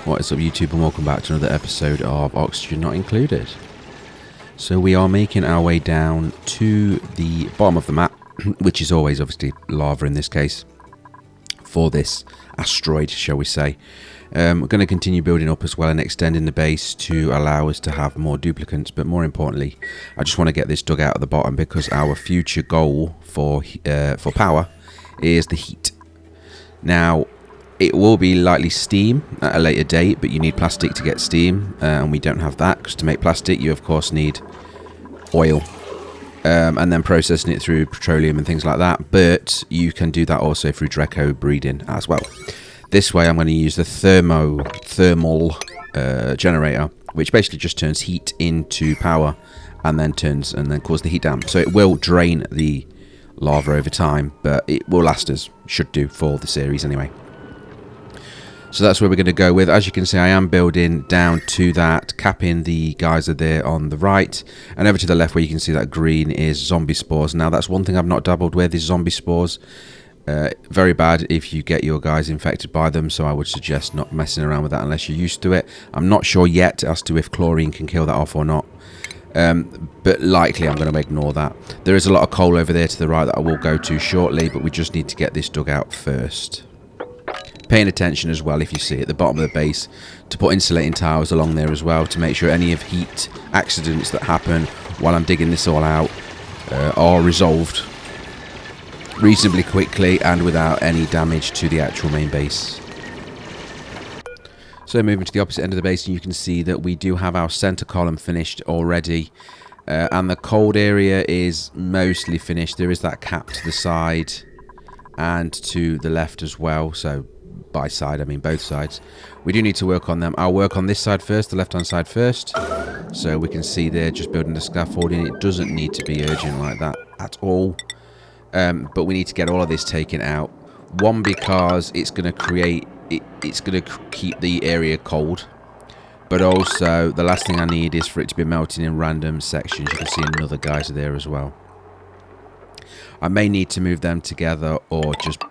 What is up, YouTube, and welcome back to another episode of Oxygen Not Included. So we are making our way down to the bottom of the map, which is always obviously lava in this case, for this asteroid, shall we say. We're going to continue building up as well and extending the base to allow us to have more duplicants, but more importantly, I just want to get this dug out at the bottom because our future goal for power is the heat. Now, it will be likely steam at a later date, but you need plastic to get steam, and we don't have that, because to make plastic you of course need oil, and then processing it through petroleum and things like that, but you can do that also through Dreco breeding as well. This way I'm going to use the thermal generator, which basically just turns heat into power and then cools the heat down. So it will drain the lava over time, but it will last us, should do, for the series anyway. So that's where we're going to go with. As you can see, I am building down to that, capping the geyser there on the right, and over to the left where you can see that green is zombie spores. Now that's one thing I've not dabbled with, is zombie spores. Very bad if you get your guys infected by them, so I would suggest not messing around with that unless you're used to it. I'm not sure yet as to if chlorine can kill that off or not. But likely I'm going to ignore that. There is a lot of coal over there to the right that I will go to shortly, but we just need to get this dug out first. Paying attention as well, if you see at the bottom of the base, to put insulating towers along there as well, to make sure any of heat accidents that happen while I'm digging this all out are resolved reasonably quickly and without any damage to the actual main base. So moving to the opposite end of the base, and you can see that we do have our center column finished already, and the cold area is mostly finished. There is that cap to the side and to the left as well, so by side I mean both sides. We do need to work on them. I'll work on this side first, the left hand side first, so we can see there just building the scaffolding. It doesn't need to be urgent like that at all, but we need to get all of this taken out. One, because it's going to create it's going to keep the area cold, but also the last thing I need is for it to be melting in random sections. You can see another geyser there as well. I may need to move them together or just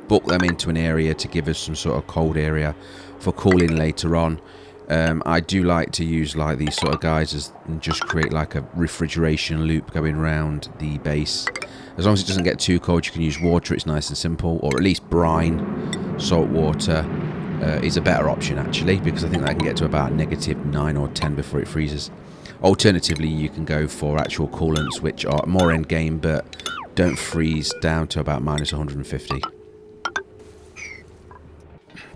book them into an area to give us some sort of cold area for cooling later on. I do like to use like these sort of geysers and just create like a refrigeration loop going around the base. As long as it doesn't get too cold, you can use water. It's nice and simple, or at least brine, salt water is a better option actually, because I think that can get to about -9 or 10 before it freezes. Alternatively, you can go for actual coolants, which are more end game but don't freeze down to about -150.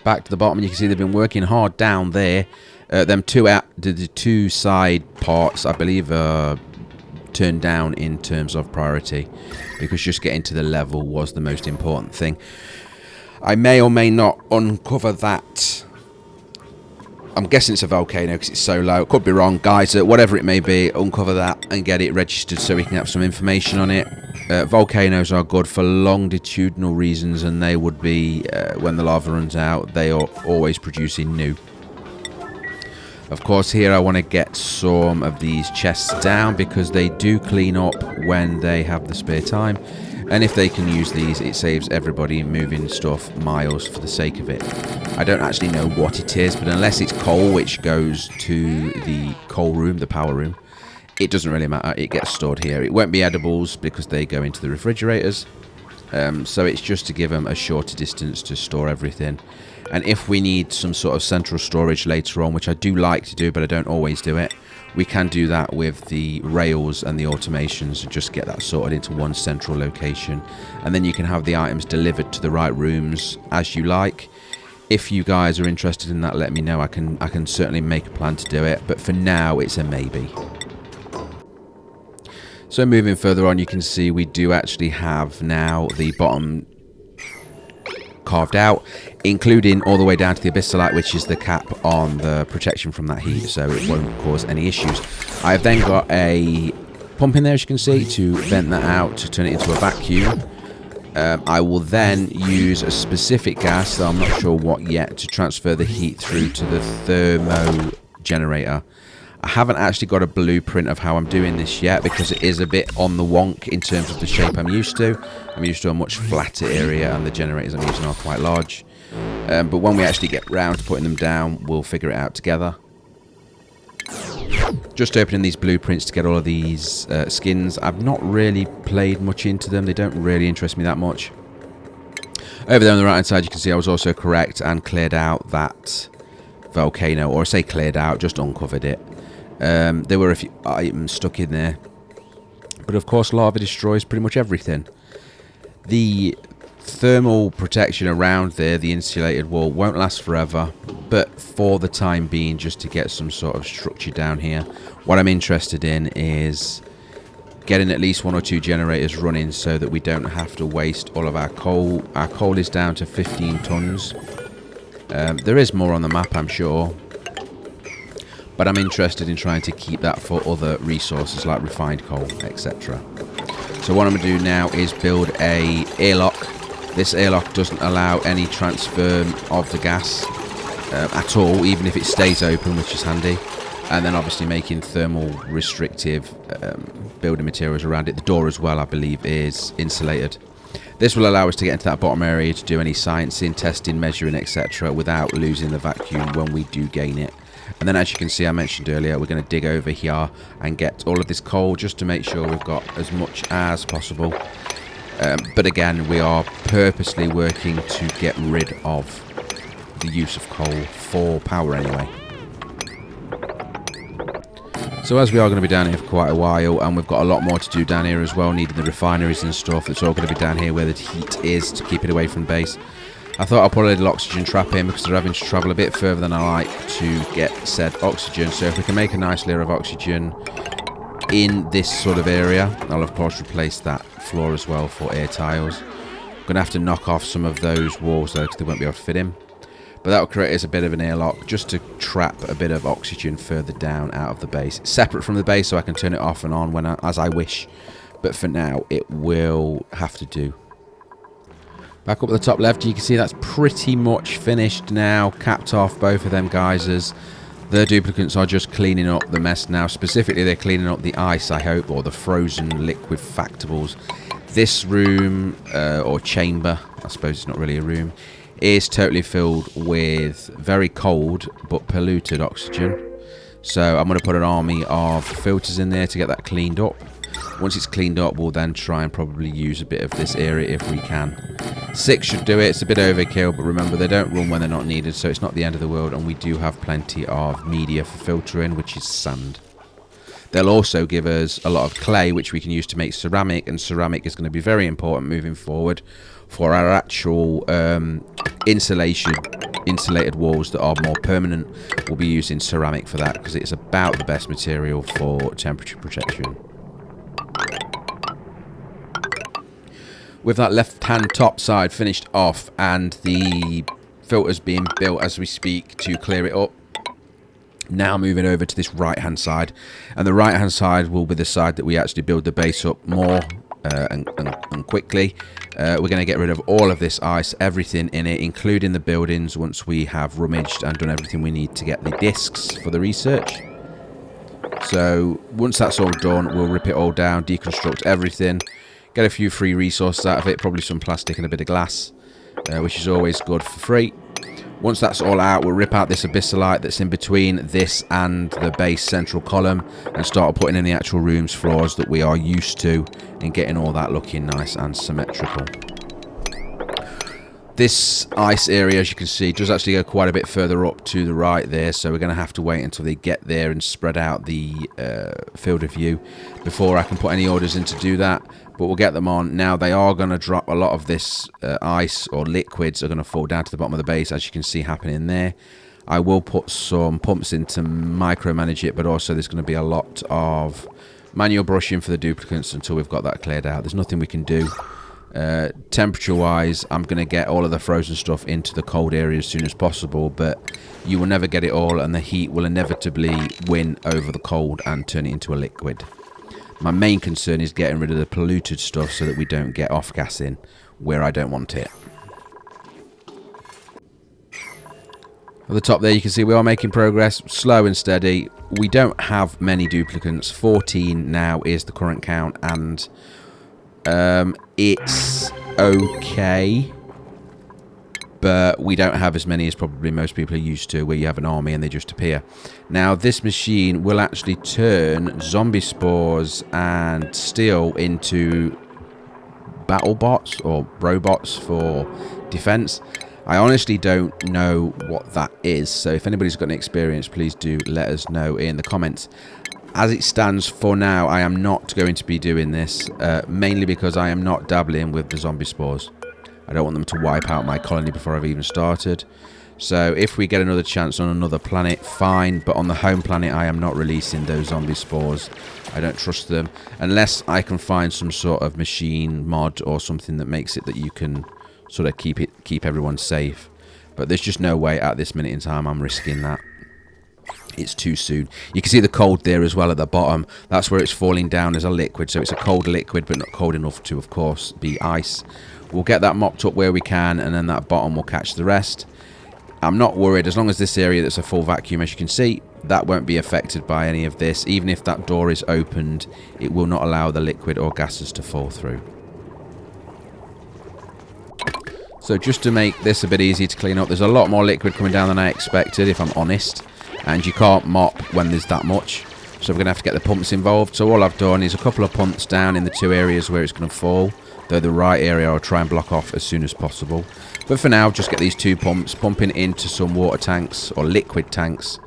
Back to the bottom, and you can see they've been working hard down there. The two side parts, I believe, are turned down in terms of priority, because just getting to the level was the most important thing. I may or may not uncover that. I'm guessing it's a volcano because it's so low. Could be wrong, geyser, whatever it may be. Uncover that and get it registered so we can have some information on it. Volcanoes are good for longitudinal reasons, and they would be, when the lava runs out, they are always producing new. Of course, here I want to get some of these chests down because they do clean up when they have the spare time. And if they can use these, it saves everybody moving stuff miles for the sake of it. I don't actually know what it is, but unless it's coal, which goes to the coal room, the power room, it doesn't really matter. It gets stored here. It won't be edibles because they go into the refrigerators. So it's just to give them a shorter distance to store everything. And if we need some sort of central storage later on, which I do like to do, but I don't always do it, we can do that with the rails and the automations and just get that sorted into one central location. And then you can have the items delivered to the right rooms as you like. If you guys are interested in that, let me know. I can certainly make a plan to do it, but for now it's a maybe. So moving further on, you can see we do actually have now the bottom carved out, including all the way down to the abyssalite, which is the cap on the protection from that heat, so it won't cause any issues. I've then got a pump in there, as you can see, to vent that out, to turn it into a vacuum. I will then use a specific gas, though I'm not sure what yet, to transfer the heat through to the thermo generator. I haven't actually got a blueprint of how I'm doing this yet because it is a bit on the wonk in terms of the shape I'm used to. I'm used to a much flatter area and the generators I'm using are quite large. But when we actually get round to putting them down, we'll figure it out together. Just opening these blueprints to get all of these skins. I've not really played much into them. They don't really interest me that much. Over there on the right hand side, you can see I was also correct and cleared out that volcano, or I say cleared out, just uncovered it. There were a few items stuck in there, but of course lava destroys pretty much everything. The thermal protection around there, the insulated wall, won't last forever, but for the time being, just to get some sort of structure down here, what I'm interested in is getting at least 1 or 2 generators running so that we don't have to waste all of our coal. Our coal is down to 15 tons. There is more on the map, I'm sure, but I'm interested in trying to keep that for other resources like refined coal, etc. So what I'm going to do now is build a airlock. This airlock doesn't allow any transfer of the gas at all, even if it stays open, which is handy. And then obviously making thermal restrictive building materials around it. The door as well, I believe, is insulated. This will allow us to get into that bottom area to do any sciencing, testing, measuring, etc. without losing the vacuum when we do gain it. And then, as you can see, I mentioned earlier, we're going to dig over here and get all of this coal just to make sure we've got as much as possible. But again, we are purposely working to get rid of the use of coal for power anyway. So as we are going to be down here for quite a while, and we've got a lot more to do down here as well, needing the refineries and stuff, it's all going to be down here where the heat is to keep it away from base. I thought I'll put a little oxygen trap in because they're having to travel a bit further than I like to get said oxygen. So if we can make a nice layer of oxygen in this sort of area, I'll of course replace that floor as well for air tiles. I'm going to have to knock off some of those walls though because they won't be able to fit in. But that will create us a bit of an airlock just to trap a bit of oxygen further down out of the base. It's separate from the base so I can turn it off and on as I wish. But for now, it will have to do. Back up at the top left, you can see that's pretty much finished now. Capped off both of them geysers. The duplicates are just cleaning up the mess now. Specifically, they're cleaning up the ice, I hope, or the frozen liquefactables. This room, or chamber, I suppose it's not really a room, is totally filled with very cold but polluted oxygen. So I'm going to put an army of filters in there to get that cleaned up. Once it's cleaned up, we'll then try and probably use a bit of this area if we can. 6 should do it. It's a bit overkill, but remember, they don't run when they're not needed, so it's not the end of the world, and we do have plenty of media for filtering, which is sand. They'll also give us a lot of clay, which we can use to make ceramic, and ceramic is going to be very important moving forward for our actual insulated walls that are more permanent. We'll be using ceramic for that because it's about the best material for temperature protection. With that left-hand top side finished off and the filters being built as we speak to clear it up, now moving over to this right-hand side, and the right-hand side will be the side that we actually build the base up more and quickly. We're going to get rid of all of this ice, everything in it, including the buildings, once we have rummaged and done everything we need to get the discs for the research. So once that's all done, we'll rip it all down, deconstruct everything, get a few free resources out of it, probably some plastic and a bit of glass, which is always good for free. Once that's all out, we'll rip out this abyssalite that's in between this and the base central column and start putting in the actual rooms floors that we are used to and getting all that looking nice and symmetrical. This ice area, as you can see, does actually go quite a bit further up to the right there, so we're going to have to wait until they get there and spread out the field of view before I can put any orders in to do that. But we'll get them on. Now they are going to drop a lot of this ice, or liquids are going to fall down to the bottom of the base, as you can see happening there. I will put some pumps in to micromanage it, but also there's going to be a lot of manual brushing for the duplicates until we've got that cleared out. There's nothing we can do. Temperature wise, I'm going to get all of the frozen stuff into the cold area as soon as possible, but you will never get it all, and the heat will inevitably win over the cold and turn it into a liquid. My main concern is getting rid of the polluted stuff so that we don't get off-gassing where I don't want it. At the top there, you can see we are making progress, slow and steady. We don't have many duplicates. 14 now is the current count, and it's okay. but we don't have as many as probably most people are used to, where you have an army and they just appear. Now, this machine will actually turn zombie spores and steel into battle bots or robots for defense. I honestly don't know what that is, so if anybody's got any experience, please do let us know in the comments. As it stands for now, I am not going to be doing this, mainly because I am not dabbling with the zombie spores. I don't want them to wipe out my colony before I've even started. So if we get another chance on another planet, fine, but on the home planet I am not releasing those zombie spores. I don't trust them, unless I can find some sort of machine mod or something that makes it that you can sort of keep everyone safe. But there's just no way at this minute in time I'm risking that. It's too soon. You can see the cold there as well at the bottom. That's where it's falling down as a liquid, so it's a cold liquid, but not cold enough to, of course, be ice. We'll get that mopped up where we can, and then that bottom will catch the rest. I'm not worried, as long as this area that's a full vacuum, as you can see, that won't be affected by any of this. Even if that door is opened, it will not allow the liquid or gases to fall through. So just to make this a bit easier to clean up, there's a lot more liquid coming down than I expected, if I'm honest. And you can't mop when there's that much. So we're going to have to get the pumps involved. So all I've done is a couple of pumps down in the two areas where it's going to fall. Though the right area I'll try and block off as soon as possible. But for now, just get these two pumps pumping into some water tanks or liquid tanks.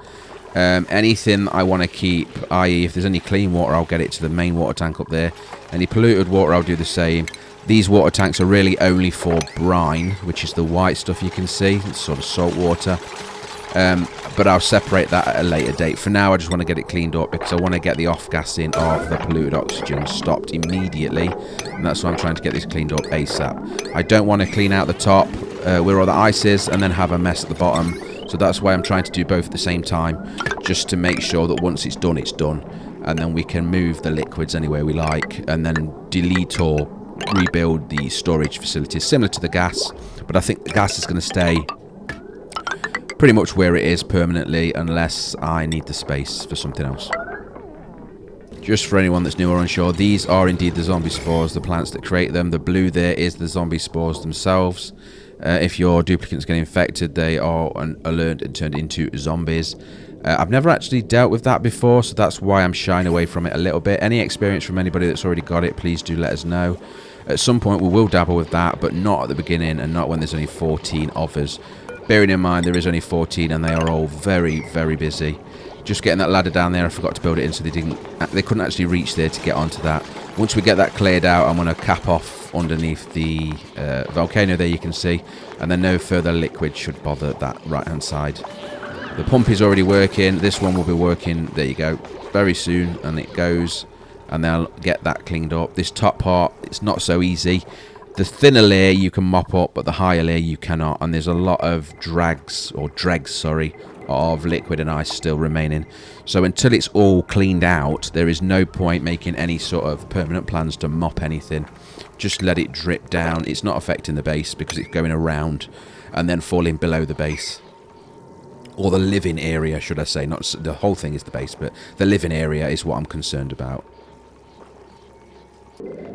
Anything I want to keep, i.e. if there's any clean water, I'll get it to the main water tank up there. Any polluted water, I'll do the same. These water tanks are really only for brine, which is the white stuff you can see. It's sort of salt water. But I'll separate that at a later date. For now, I just want to get it cleaned up because I want to get the off-gassing of the polluted oxygen stopped immediately. And that's why I'm trying to get this cleaned up ASAP. I don't want to clean out the top where all the ice is and then have a mess at the bottom. So that's why I'm trying to do both at the same time, just to make sure that once it's done, it's done. And then we can move the liquids anywhere we like and then delete or rebuild the storage facilities, similar to the gas. But I think the gas is going to stay pretty much where it is permanently, unless I need the space for something else. Just for anyone that's new or unsure, these are indeed the zombie spores, the plants that create them. The blue there is the zombie spores themselves. If your duplicates get infected, they are learned and turned into zombies. I've never actually dealt with that before, so that's why I'm shying away from it a little bit. Any experience from anybody that's already got it, please do let us know. At some point we will dabble with that, but not at the beginning and not when there's only 14 of us. Bearing in mind there is only 14 and they are all very, very busy. Just getting that ladder down there, I forgot to build it in, so they couldn't actually reach there to get onto that. Once we get that cleared out, I'm going to cap off underneath the volcano there, you can see, and then no further liquid should bother that right hand side. The pump is already working. This one will be working, there you go, very soon, and it goes, and they'll get that cleaned up. This top part, it's not so easy. The thinner layer you can mop up, but the higher layer you cannot, and there's a lot of dregs, of liquid and ice still remaining. So until it's all cleaned out, there is no point making any sort of permanent plans to mop anything. Just let it drip down. It's not affecting the base because it's going around and then falling below the base. Or the living area, should I say. Not the whole thing is the base, but the living area is what I'm concerned about.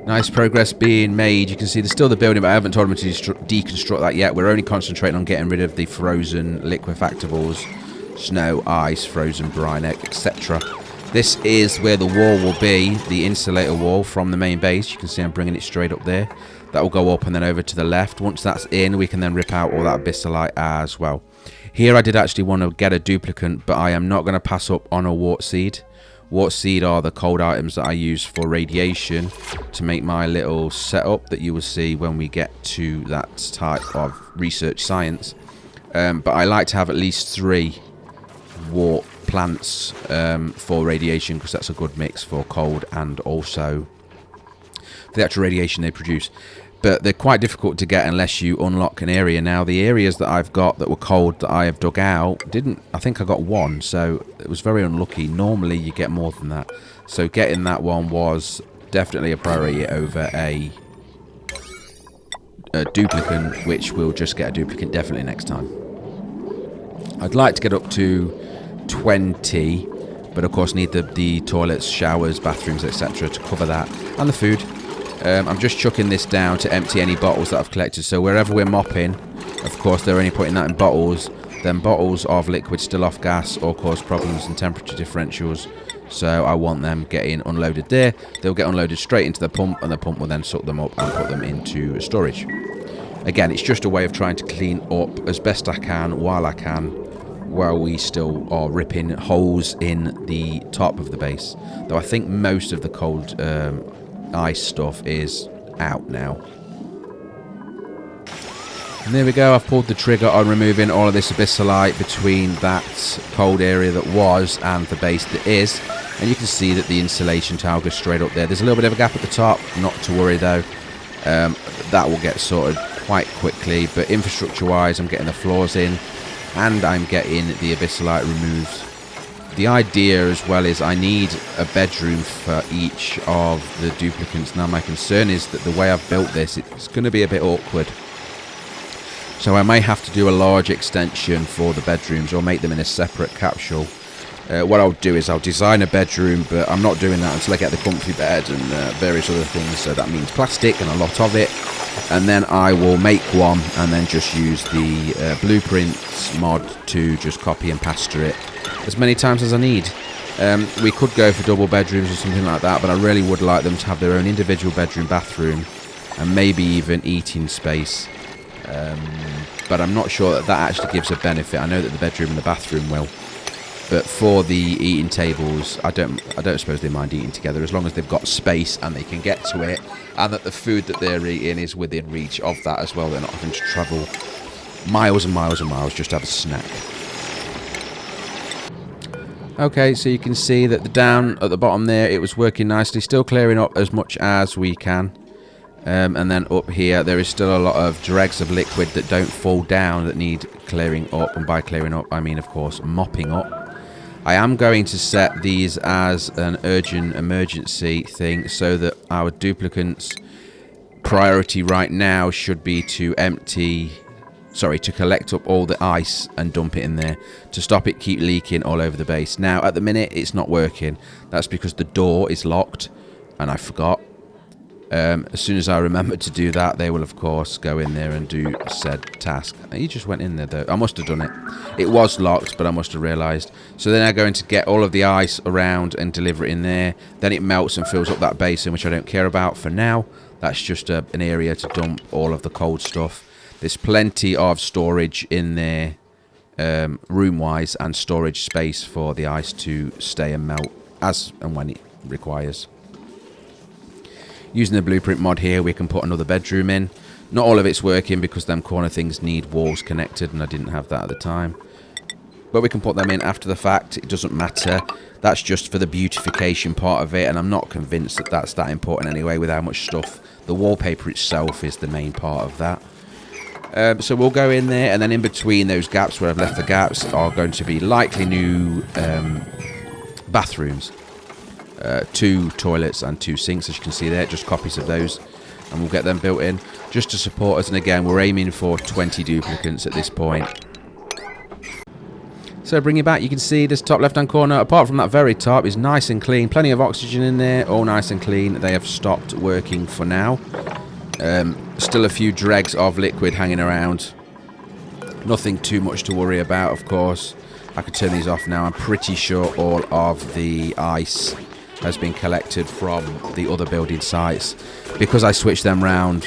Nice progress being made. You can see there's still the building, but I haven't told them to deconstruct that yet. We're only concentrating on getting rid of the frozen liquefactables, snow, ice, frozen brine, etc. This is where the wall will be, the insulator wall from the main base. You can see I'm bringing it straight up there. That will go up and then over to the left. Once that's in, we can then rip out all that abyssallite as well. Here I did actually want to get a duplicate, but I am not going to pass up on a wart seed. Wart seed are the cold items that I use for radiation to make my little setup that you will see when we get to that type of research science. But I like to have at least 3 wart plants for radiation, because that's a good mix for cold and also for the actual radiation they produce. But they're quite difficult to get unless you unlock an area. Now, the areas that I've got that were cold that I have dug out, I think I got 1, so it was very unlucky. Normally you get more than that. So getting that one was definitely a priority over a duplicate, which we'll just get a duplicate definitely next time. I'd like to get up to 20, but of course need the toilets, showers, bathrooms, etc. to cover that, and the food. I'm just chucking this down to empty any bottles that I've collected. So wherever we're mopping, Of course, they're only putting that in bottles. Then bottles of liquid still off gas or cause problems and temperature differentials. So I want them getting unloaded there. They'll get unloaded straight into the pump, and the pump will then suck them up and put them into storage. Again, it's just a way of trying to clean up as best I can while we still are ripping holes in the top of the base. Though I think most of the cold ice stuff is out now. And there we go, I've pulled the trigger on removing all of this abyssalite between that cold area that was and the base that is. And you can see that the insulation tile goes straight up there. There's a little bit of a gap at the top, not to worry though. That will get sorted quite quickly, but infrastructure-wise, I'm getting the floors in and I'm getting the abyssalite removed. The idea as well is I need a bedroom for each of the duplicants. Now my concern is that the way I've built this, it's going to be a bit awkward. So I may have to do a large extension for the bedrooms or make them in a separate capsule. What I'll do is I'll design a bedroom, but I'm not doing that until I get the comfy bed and various other things. So that means plastic and a lot of it. And then I will make one and then just use the blueprints mod to just copy and pasture it as many times as I need. We could go for double bedrooms or something like that, but I really would like them to have their own individual bedroom, bathroom, and maybe even eating space. But I'm not sure that actually gives a benefit. I know that the bedroom and the bathroom will, but for the eating tables, I don't suppose they mind eating together as long as they've got space and they can get to it, and that the food that they're eating is within reach of that as well. They're not having to travel miles and miles and miles just to have a snack. Okay, so you can see that the down at the bottom there, it was working nicely, still clearing up as much as we can. And then up here, there is still a lot of dregs of liquid that don't fall down that need clearing up. And by clearing up, I mean, of course, mopping up. I am going to set these as an urgent emergency thing so that our duplicants' priority right now should be to collect up all the ice and dump it in there to stop it keep leaking all over the base. Now, at the minute, it's not working. That's because the door is locked, and I forgot. As soon as I remember to do that, they will of course go in there and do said task. He just went in there though. I must have done it. It was locked, but I must have realised. So then I'm going to get all of the ice around and deliver it in there. Then it melts and fills up that basin, which I don't care about for now. That's just an area to dump all of the cold stuff. There's plenty of storage in there, room-wise, and storage space for the ice to stay and melt as and when it requires. Using the blueprint mod here, we can put another bedroom in. Not all of it's working because them corner things need walls connected, and I didn't have that at the time. But we can put them in after the fact. It doesn't matter. That's just for the beautification part of it, and I'm not convinced that that's that important anyway with how much stuff. The wallpaper itself is the main part of that. So we'll go in there, and then in between those gaps where I've left the gaps are going to be likely new bathrooms. 2 toilets and 2 sinks, as you can see there, just copies of those, and we'll get them built in just to support us. And again, we're aiming for 20 duplicants at this point. So bring it back, you can see this top left hand corner, apart from that very top, is nice and clean, plenty of oxygen in there, all nice and clean. They have stopped working for now. Still a few dregs of liquid hanging around, nothing too much to worry about. Of course, I could turn these off now. I'm pretty sure all of the ice has been collected from the other building sites. Because I switched them round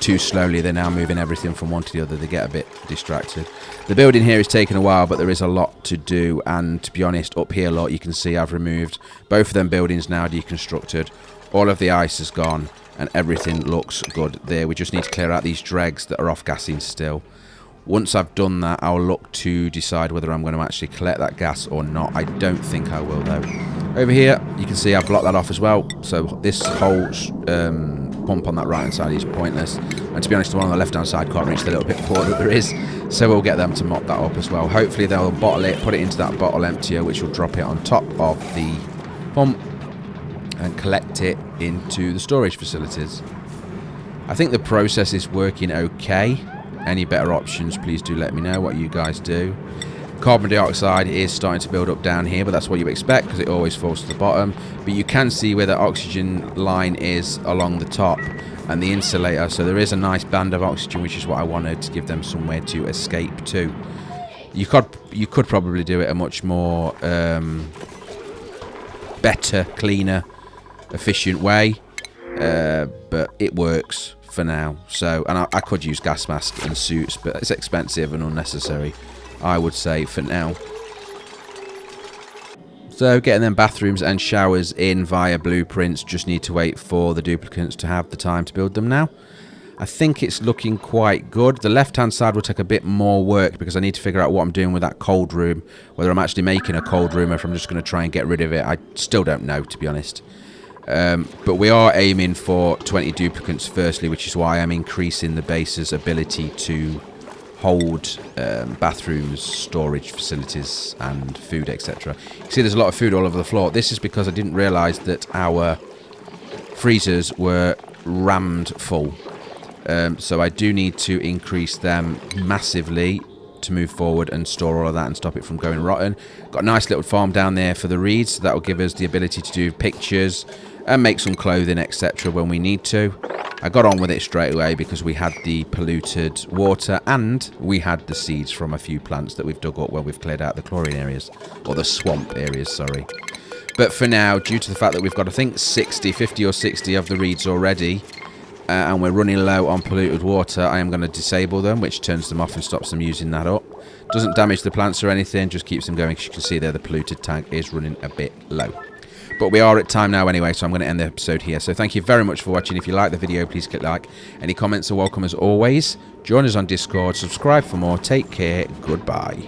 too slowly, they're now moving everything from one to the other. They get a bit distracted. The building here is taking a while, but there is a lot to do, and to be honest, up here, look, you can see I've removed both of them buildings now, deconstructed. All of the ice is gone and everything looks good there. We just need to clear out these dregs that are off gassing still. Once I've done that, I'll look to decide whether I'm going to actually collect that gas or not. I don't think I will though. Over here, you can see I've blocked that off as well. So this whole pump on that right hand side is pointless. And to be honest, the one on the left hand side can't reach the little bit forward that there is. So we'll get them to mop that up as well. Hopefully they'll bottle it, put it into that bottle emptier, which will drop it on top of the pump and collect it into the storage facilities. I think the process is working okay. Any better options, please do let me know what you guys do. Carbon dioxide is starting to build up down here, but that's what you expect because it always falls to the bottom. But you can see where the oxygen line is along the top, and the insulator. So there is a nice band of oxygen, which is what I wanted, to give them somewhere to escape to. You could probably do it a much more better, cleaner, efficient way, but it works for now. So, and I could use gas masks and suits, but it's expensive and unnecessary, I would say, for now. So getting them bathrooms and showers in via blueprints, just need to wait for the duplicants to have the time to build them now. I think it's looking quite good. The left-hand side will take a bit more work because I need to figure out what I'm doing with that cold room, whether I'm actually making a cold room or if I'm just going to try and get rid of it. I still don't know, to be honest. But we are aiming for 20 duplicants firstly, which is why I'm increasing the base's ability to hold bathrooms, storage facilities and food, etc. You can see there's a lot of food all over the floor. This is because I didn't realise that our freezers were rammed full. So I do need to increase them massively to move forward and store all of that and stop it from going rotten. Got a nice little farm down there for the reeds, so that will give us the ability to do pictures and make some clothing, etc. when we need to. I got on with it straight away because we had the polluted water and we had the seeds from a few plants that we've dug up where we've cleared out the chlorine areas, or the swamp areas, sorry. But for now, due to the fact that we've got, I think, 50 or 60 of the reeds already, and we're running low on polluted water, I am going to disable them, which turns them off and stops them using that up. Doesn't damage the plants or anything, just keeps them going. As you can see there, the polluted tank is running a bit low. But we are at time now anyway, so I'm going to end the episode here. So thank you very much for watching. If you like the video, please click like. Any comments are welcome as always. Join us on Discord, subscribe for more. Take care, goodbye.